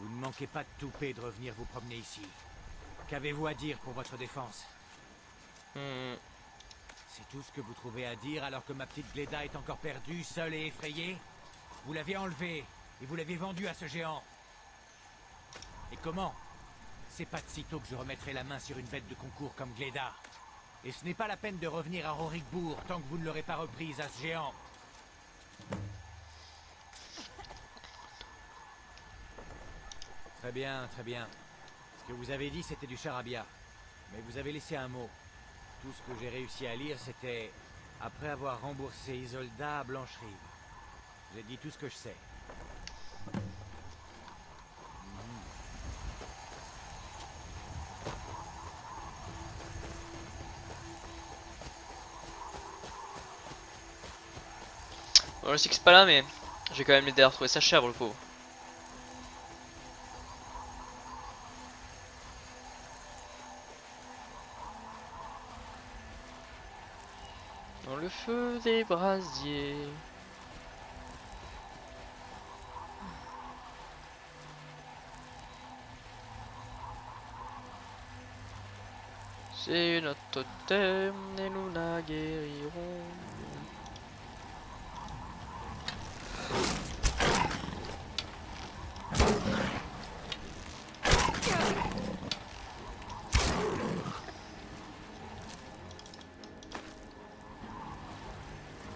ne manquez pas de toupet de revenir vous promener ici. Qu'avez-vous à dire pour votre défense? C'est tout ce que vous trouvez à dire alors que ma petite Gléda est encore perdue, seule et effrayée? Vous l'avez enlevée et vous l'avez vendue à ce géant. Et comment? C'est pas de sitôt que je remettrai la main sur une bête de concours comme Gléda. Et ce n'est pas la peine de revenir à Rorikbourg tant que vous ne l'aurez pas reprise à ce géant. Très bien, très bien. Ce que vous avez dit, c'était du charabia. Mais vous avez laissé un mot. Tout ce que j'ai réussi à lire, c'était « Après avoir remboursé Isolda à Blancherive ». J'ai dit tout ce que je sais. Bon, je sais que c'est pas là, mais j'ai quand même l'aider à retrouver sa chèvre, le pauvre. Dans le feu des brasiers. C'est notre thème et nous la guérirons.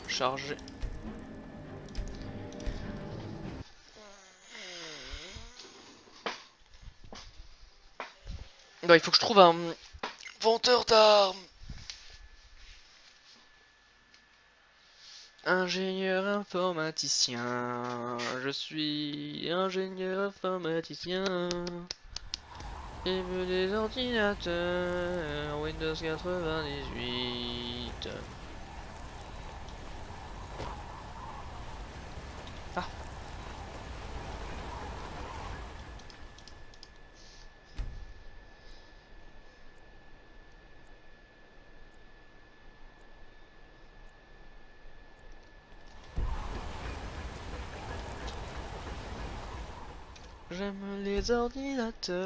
Chargé. Bah, il faut que je trouve un vendeur d'armes. Ingénieur informaticien. Je suis ingénieur informaticien. Et veux des ordinateurs Windows 98. Ah. J'aime les ordinateurs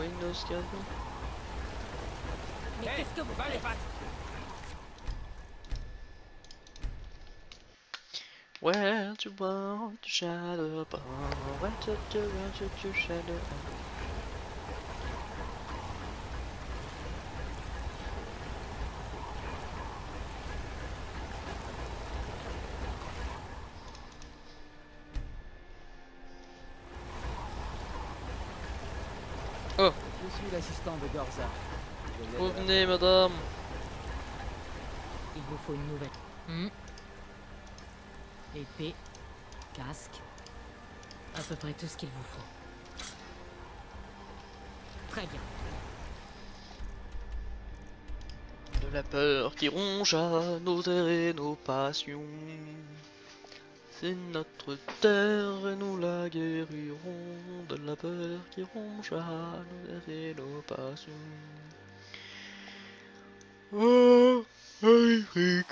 Windows 4. Mais qu'est-ce que vous faites? Where to want to shadow upon, where to shadow. Oh, Je suis l'assistant de Gorza. revenez madame. Il vous faut une nouvelle. Épée, casque, à peu près tout ce qu'il vous faut. Très bien. De la peur qui ronge à nos terres et nos passions. C'est notre terre et nous la guérirons. De la peur qui ronge à nos terres et nos passions. Oh, magnifique.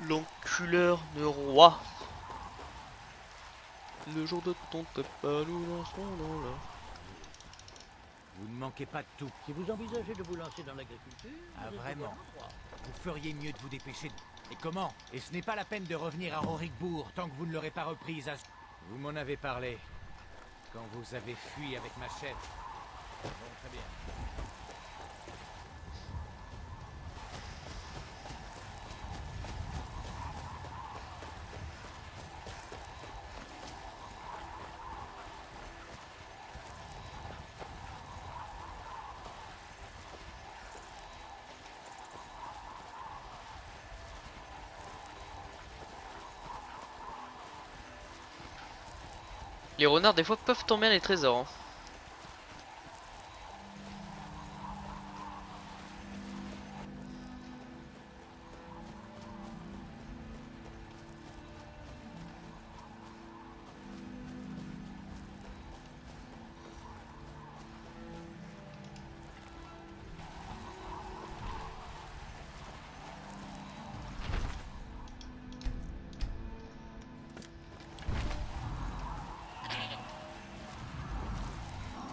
L'enculeur de roi. Le jour de ton pas nous lancerons dans la... Vous ne manquez pas de tout. Si vous envisagez de vous lancer dans l'agriculture... Ah vraiment? Vous feriez mieux de vous dépêcher. Et comment? Et ce n'est pas la peine de revenir à Rorikbourg tant que vous ne l'aurez pas reprise à... Vous m'en avez parlé. Quand vous avez fui avec ma chèvre. Bon, très bien. Les renards des fois peuvent tomber à les trésors. Hein.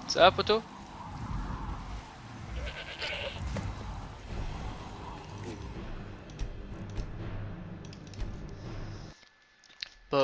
Ça va, poteau?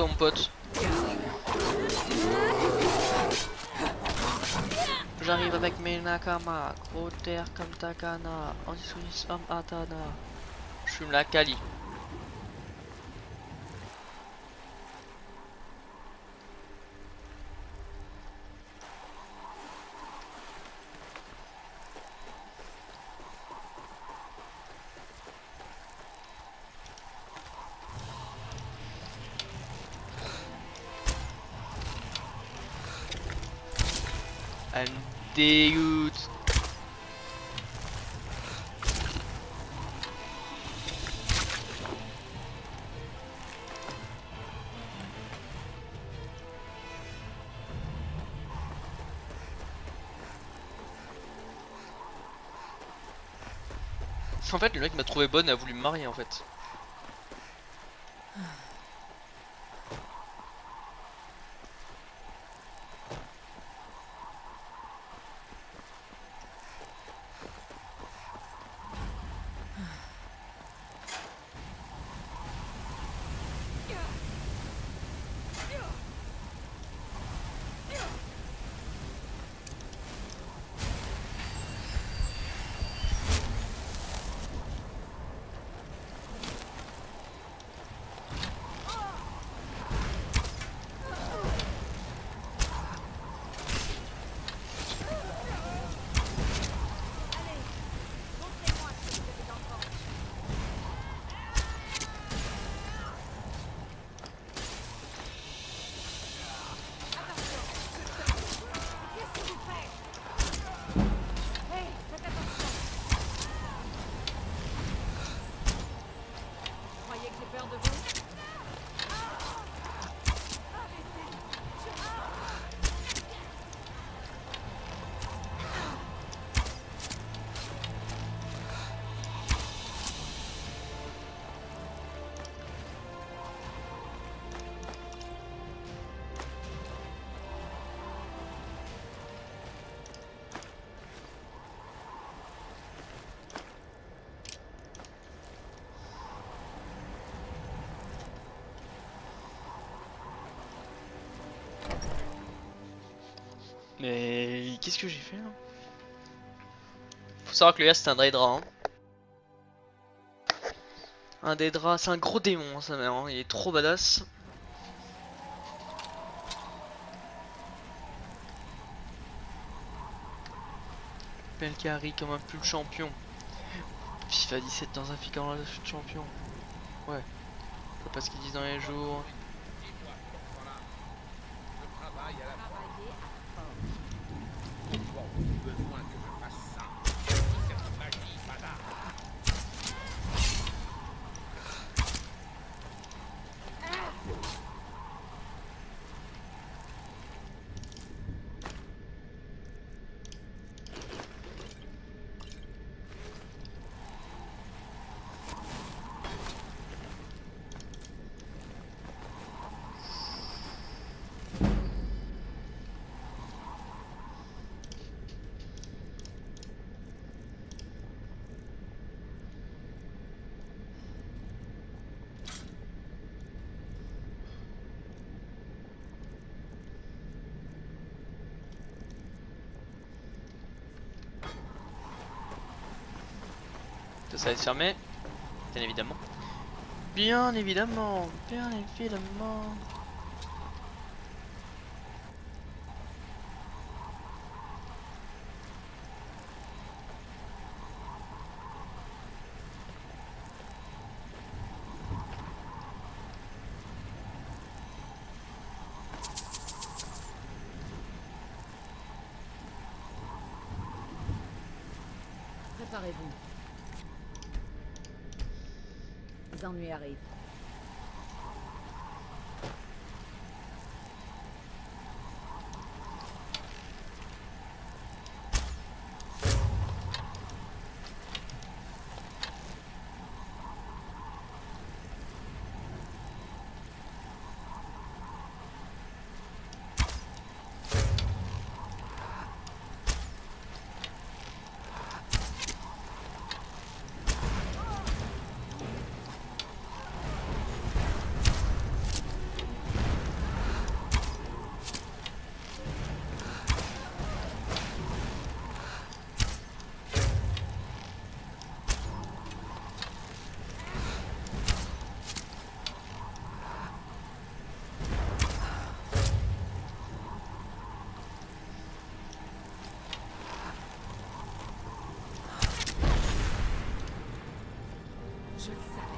toi mon pote. J'arrive avec mes nakama, gros terre comme Takana, anti-Swiss spam Atana. Je fume la Kali. I'm dégoût. En fait, le mec m'a trouvé bonne et a voulu me marier en fait. Mais qu'est-ce que j'ai fait là? Faut savoir que le gars c'est un Daedra. Hein. Un Daedra, c'est un gros démon sa mère, hein. Il est trop badass. Pelkari comme un pull champion. FIFA 17 dans un FIFA dans la champion. Ouais. C'est pas ce qu'ils disent dans les jours. Ça va être fermé, bien évidemment. Bien évidemment, bien évidemment. Préparez-vous. Les ennuis arrivent. Je le savais.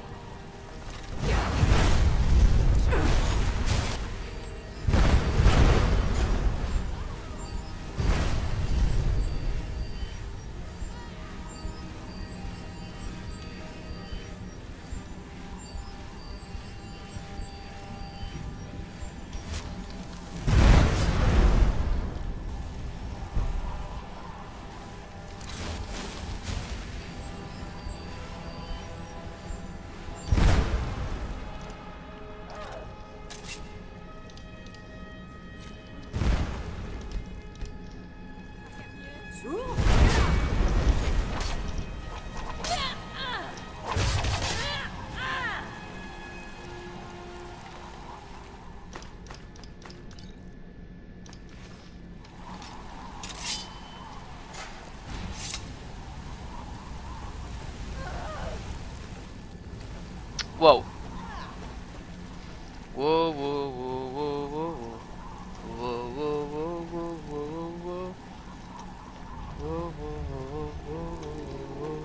Wow. Wow, wow, wow, wow, wow, wow. Wow, wow, wow, wow, wow, wow. Wow, wow, wow, wow,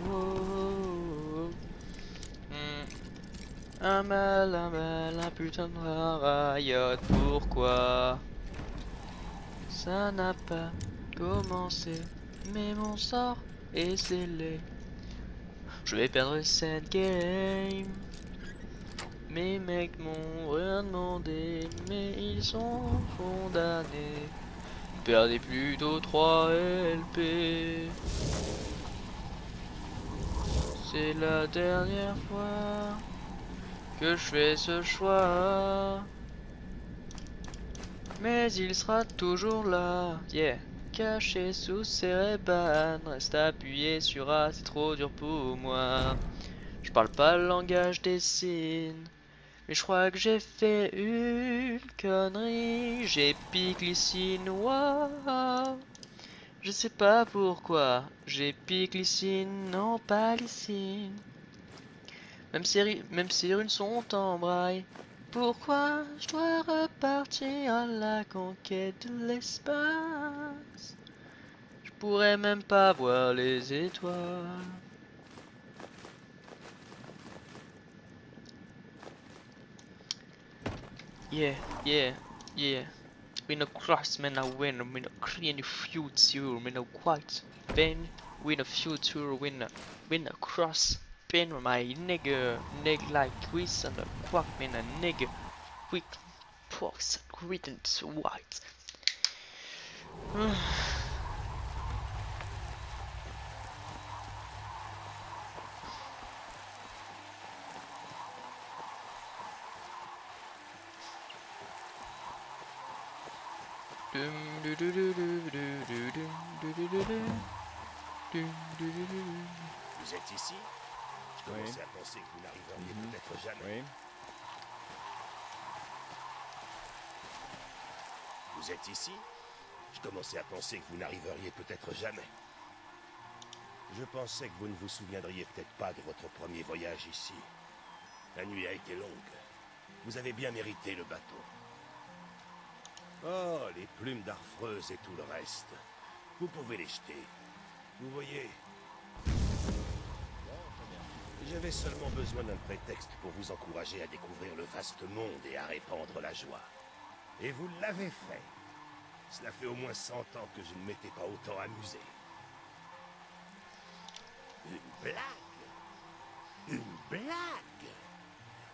wow, wow. Un putain de rayotte, pourquoi ça n'a pas commencé, mais mon sort est scellé. Je vais perdre cette game. Mes mecs m'ont rien demandé, mais ils sont condamnés. Perdez plutôt 3 LP. C'est la dernière fois que je fais ce choix. Mais il sera toujours là, yeah. Caché sous ses rébanes, reste appuyé sur A, c'est trop dur pour moi. Je parle pas le langage des signes, mais je crois que j'ai fait une connerie. J'ai piqué les Chinois. Je sais pas pourquoi. J'ai piqué les signes, non pas les signes. Même si les runes sont en braille. Pourquoi je dois repartir à la conquête de l'espace? Je pourrais même pas voir les étoiles. Yeah, yeah, yeah. We no cross, man, I win. We no clean future, we no quite. Then we no future, we no cross. Pen my nigga, like Chris and a quack, man, a nigga. Quick, pox, written to white. Vous êtes ici? Je commençais à penser que vous n'arriveriez peut-être jamais. Vous êtes ici? Je commençais à penser que vous n'arriveriez peut-être jamais. Je pensais que vous ne vous souviendriez peut-être pas de votre premier voyage ici. La nuit a été longue. Vous avez bien mérité le bateau. Oh, les plumes d'Arfreuse et tout le reste. Vous pouvez les jeter. Vous voyez, j'avais seulement besoin d'un prétexte pour vous encourager à découvrir le vaste monde et à répandre la joie. Et vous l'avez fait. Cela fait au moins 100 ans que je ne m'étais pas autant amusé. Une blague? Une blague?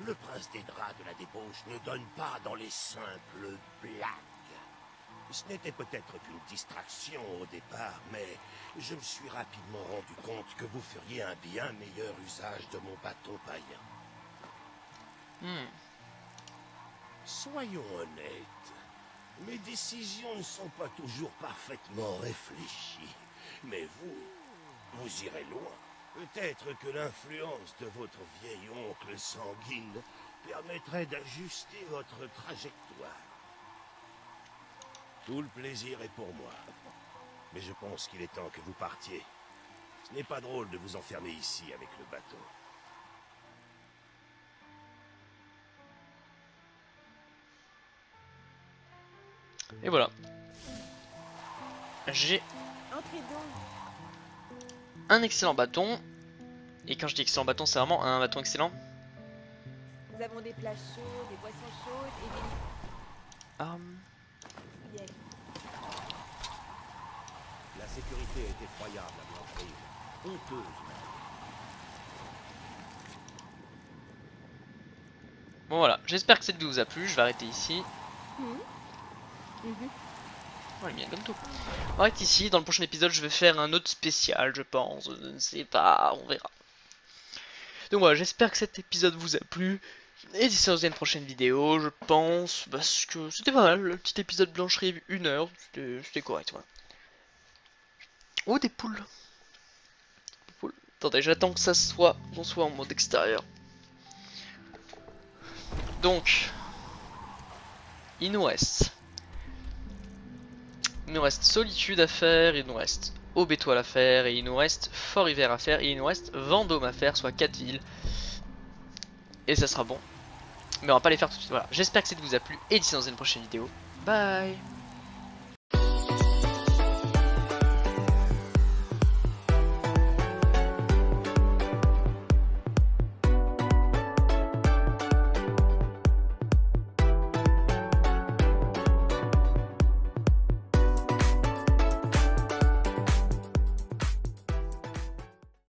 Le prince des draps de la débauche ne donne pas dans les simples blagues. Ce n'était peut-être qu'une distraction au départ, mais je me suis rapidement rendu compte que vous feriez un bien meilleur usage de mon bâton païen. Soyons honnêtes, mes décisions ne sont pas toujours parfaitement réfléchies, mais vous irez loin. Peut-être que l'influence de votre vieil oncle sanguine permettrait d'ajuster votre trajectoire. Tout le plaisir est pour moi. Mais je pense qu'il est temps que vous partiez. Ce n'est pas drôle de vous enfermer ici avec le bateau. Et voilà. J'ai un excellent bâton. Et quand je dis excellent bâton, c'est vraiment un bâton excellent. Nous avons des plats chauds, des boissons chaudes et des... Yes. La sécurité est effroyable à Blancherive. Honteuse même. Bon voilà, j'espère que cette vidéo vous a plu, je vais arrêter ici. Ouais, bien comme tout. On arrête ici, dans le prochain épisode je vais faire un autre spécial, je pense, je ne sais pas, on verra. Donc voilà, j'espère que cet épisode vous a plu. Et d'ici à une prochaine vidéo, je pense, parce que c'était pas mal, le petit épisode Blancherive, 1 heure, c'était correct, voilà. Oh, des poules. Attendez, j'attends que ça soit en mode extérieur. Donc, il nous reste Solitude à faire, il nous reste Aube-Étoile à faire, et il nous reste Fort-Hiver à faire, et il nous reste Vendôme à faire, soit 4 villes. Et ça sera bon. Mais on va pas les faire tout de suite, voilà. J'espère que ça vous a plu, et d'ici dans une prochaine vidéo. Bye.